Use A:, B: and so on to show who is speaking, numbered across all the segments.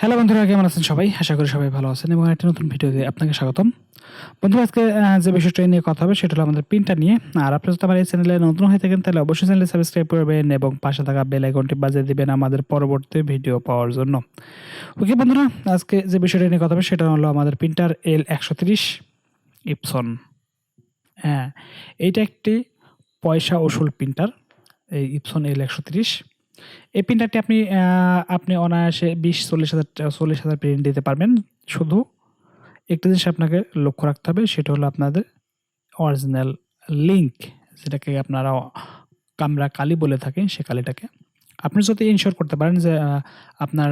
A: Hello বন্ধুরা, কেমন আছেন সবাই? আশা করি সবাই ভালো আছেন এবং একটা নতুন ভিডিওতে আপনাকে স্বাগতম। বন্ধুরা, আজকে যে বিষয়টা নিয়ে কথা হবে সেটা হলো আমাদের প্রিন্টার নিয়ে। আর আপনি যদি আমার এই চ্যানেলে নতুন হয়ে থাকেন তাহলে অবশ্যই চ্যানেলটি সাবস্ক্রাইব করবেন এবং পাশে থাকা বেল আইকনটি বাজিয়ে দিবেন আমাদের পরবর্তী ভিডিও পাওয়ার জন্য। ওকে বন্ধুরা, আজকে যে বিষয়টা নিয়ে কথা হবে সেটা হলো আমাদের প্রিন্টার L130 ইপসন। হ্যাঁ, এইটা একটি পয়সা ওসুল প্রিন্টার, এই ইপসন L130। এই প্রিন্টারটি আপনি অনায়াসে 40,000 প্রিন্ট দিতে পারবেন। শুধু একটা জিনিস আপনাকে লক্ষ্য রাখতে হবে, সেটা হলো আপনাদের অরিজিনাল লিঙ্ক, যেটাকে আপনারা আমরা কালি বলে থাকি, সে কালিটাকে আপনি যদি ইনশিওর করতে পারেন যে আপনার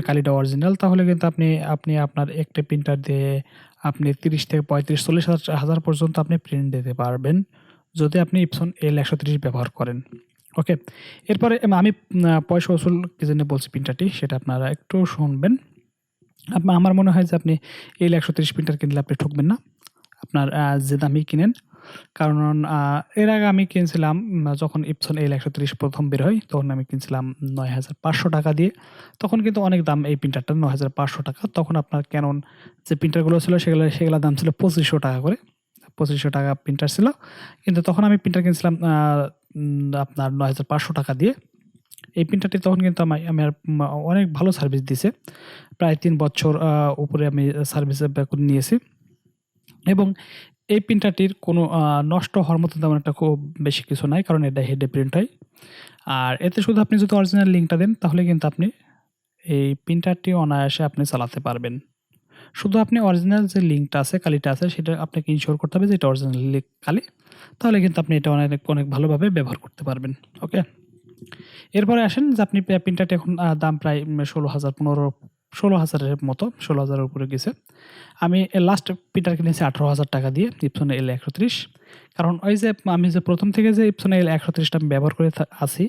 A: কালিটা অরিজিনাল, তাহলে কিন্তু আপনি আপনার একটা প্রিন্টার দিয়ে আপনি 30 থেকে 35-40 হাজার পর্যন্ত আপনি প্রিন্ট দিতে পারবেন, যদি আপনি ইপসন L130 ব্যবহার করেন। ওকে, এরপরে আমি পয়সা ওসুল কি জন্য বলছি প্রিন্টারটি, সেটা আপনারা একটু শুনবেন। আমার মনে হয় যে আপনি L130 প্রিন্টার কিনলে আপনি ঠকবেন না, আপনার যে দামই কিনেন। কারণ এর আগে আমি কিনছিলাম, যখন ইপসন L130 প্রথম বের হয় তখন আমি কিনছিলাম ৯,৫০০ টাকা দিয়ে। তখন কিন্তু অনেক দাম এই প্রিন্টারটার, ৯,৫০০ টাকা। তখন আপনার ক্যানন যে প্রিন্টারগুলো ছিল সেগুলোর দাম ছিল ২৫০০ টাকা করে। ২৫০০ টাকা প্রিন্টার ছিল। কিন্তু তখন আমি প্রিন্টার কিনছিলাম আপনার ৯,৫০০ টাকা দিয়ে। এই প্রিন্টারটি তখন কিন্তু আমার অনেক ভালো সার্ভিস দিছে। প্রায় ৩ বছর উপরে আমি সার্ভিস নিয়েছি এবং এই প্রিন্টারটির কোনো নষ্ট হওয়ার মতো তেমন একটা খুব বেশি কিছু নাই, কারণ এটা হেডে প্রিন্ট হয়। আর এতে শুধু আপনি যদি অরিজিনাল লিঙ্কটা দেন, তাহলে কিন্তু আপনি এই প্রিন্টারটি অনায়াসে আপনি চালাতে পারবেন। শুধু আপনি অরিজিনাল যে লিঙ্কটা আছে, কালিটা আছে, সেটা আপনাকে ইনশিওর করতে হবে যে এটা অরিজিনাল কালি, তাহলে কিন্তু আপনি এটা অনেক ভালোভাবে ব্যবহার করতে পারবেন। ওকে, এরপরে আসেন যে আপনি প্রিন্টারটি এখন দাম প্রায় ১৬,০০০-১৫,০০০-১৬,০০০-এর মতো, ১৬,০০০-এর উপরে গেছে। আমি লাস্ট প্রিন্টার কিনেছি ১৮,০০০ টাকা দিয়ে ইপসন L130। কারণ ওই যে আমি যে প্রথম থেকে যে ইপসন L130টা আমি ব্যবহার করে আছি,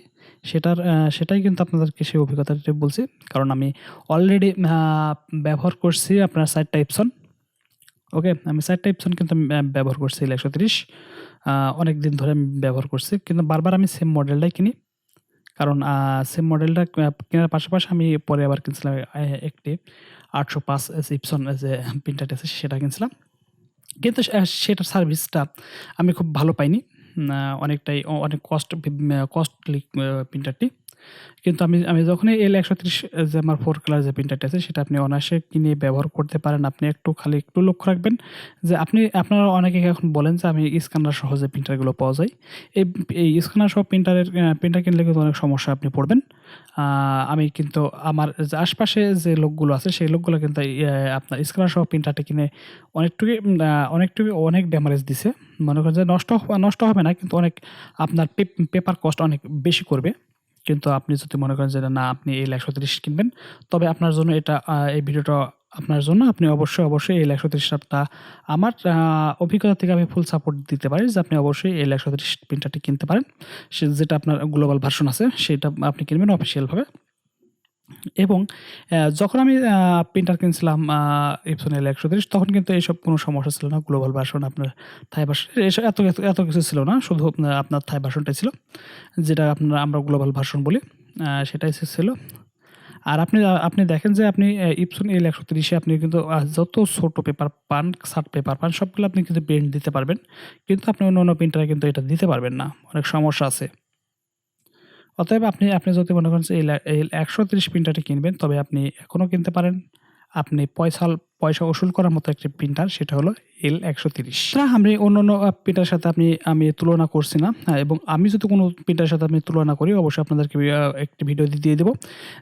A: সেটাই কিন্তু আপনাদেরকে সেই অভিজ্ঞতাটি বলছি। কারণ আমি অলরেডি ব্যবহার করছি আপনার ৪টা ইপসন। ওকে, আমি ৪টা ইপসন কিন্তু আমি ব্যবহার করছি L130। অনেক দিন ধরে আমি ব্যবহার করছি, কিন্তু বারবার আমি সেম মডেলটাই কিনি। কারণ সেম মডেলটা কেনার পাশাপাশি আমি পরে আবার কিনছিলাম একটি ৮০৫ ইপসন যে প্রিন্টারটি আছে সেটা কিনছিলাম। কিন্তু সেটার সার্ভিসটা আমি খুব ভালো পাইনি। অনেক কস্টলি প্রিন্টারটি। কিন্তু আমি যখনই L130 যে আমার 4 কালার যে প্রিন্টারটি আছে, সেটা আপনি অনায়াসে কিনে ব্যবহার করতে পারেন। আপনি একটু লক্ষ্য রাখবেন যে আপনারা অনেকে এখন বলেন যে আমি স্ক্যানার সহ যে প্রিন্টারগুলো পাওয়া যায়, এই স্ক্যানার সহ প্রিন্টার কিনলে কিন্তু অনেক সমস্যায় আপনি পড়বেন। আমি কিন্তু আমার যে আশপাশে যে লোকগুলো আছে, সেই লোকগুলো কিন্তু আপনার স্ক্যানার সহ প্রিন্টারটি কিনে অনেক ড্যামেজ দিছে। মনে করেন যে নষ্ট হবে না, কিন্তু আপনার পেপার কস্ট অনেক বেশি করবে। কিন্তু আপনি যদি মনে করেন যে না, আপনি L130 কিনবেন, তবে আপনার জন্য এই ভিডিওটা আপনার জন্য। আপনি অবশ্যই L130টা আমার অভিজ্ঞতা থেকে আমি ফুল সাপোর্ট দিতে পারি যে আপনি অবশ্যই L130 প্রিন্টারটি কিনতে পারেন। যেটা আপনার গ্লোবাল ভার্সন আছে, সেটা আপনি কিনবেন অফিসিয়ালভাবে। এবং যখন আমি প্রিন্টার কিনছিলাম ইপসন L130, তখন কিন্তু এইসব কোনো সমস্যা ছিল না। গ্লোবাল ভার্সন, আপনার থাই ভার্সন, এসব এত কিছু ছিল না। শুধু আপনার থাই ভার্সনটাই ছিল, যেটা আমরা গ্লোবাল ভার্সন বলি, সেটাই ছিল। আর আপনি দেখেন যে আপনি ইপসন L130 আপনি কিন্তু যত ছোট পেপার পান, শার্ট পেপার পান, সবগুলো আপনি কিন্তু প্রিন্ট দিতে পারবেন। কিন্তু আপনি অন্য প্রিন্টারে কিন্তু এটা দিতে পারবেন না, অনেক সমস্যা আছে। অতএব আপনি যদি মনে করেন যে L130 প্রিন্টারটি কিনবেন, তবে আপনি এখনও কিনতে পারেন। আপনি পয়সা ওসুল করার মতো একটি প্রিন্টার, সেটা হলো L130। আমি অন্যান্য প্রিন্টারের সাথে আমি তুলনা করছি না। এবং আমি যদি কোনো প্রিন্টারের সাথে আমি তুলনা করি, অবশ্যই আপনাদেরকে একটি ভিডিও দিয়ে দেবো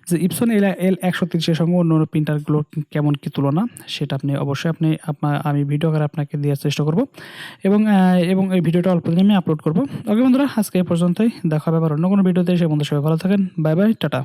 A: যে ইপসন L130 এর সঙ্গে অন্যান্য প্রিন্টারগুলোর কেমন কী তুলনা, সেটা অবশ্যই আমি ভিডিও আকারে আপনাকে দেওয়ার চেষ্টা করব এবং এই ভিডিওটা অল্প দিনে আমি আপলোড করব। ওকে বন্ধুরা, আজকে এই পর্যন্তই। দেখা হবে আবার অন্য কোনো ভিডিওতে। সে বন্ধু সবাই ভালো থাকেন। Bye bye, tata.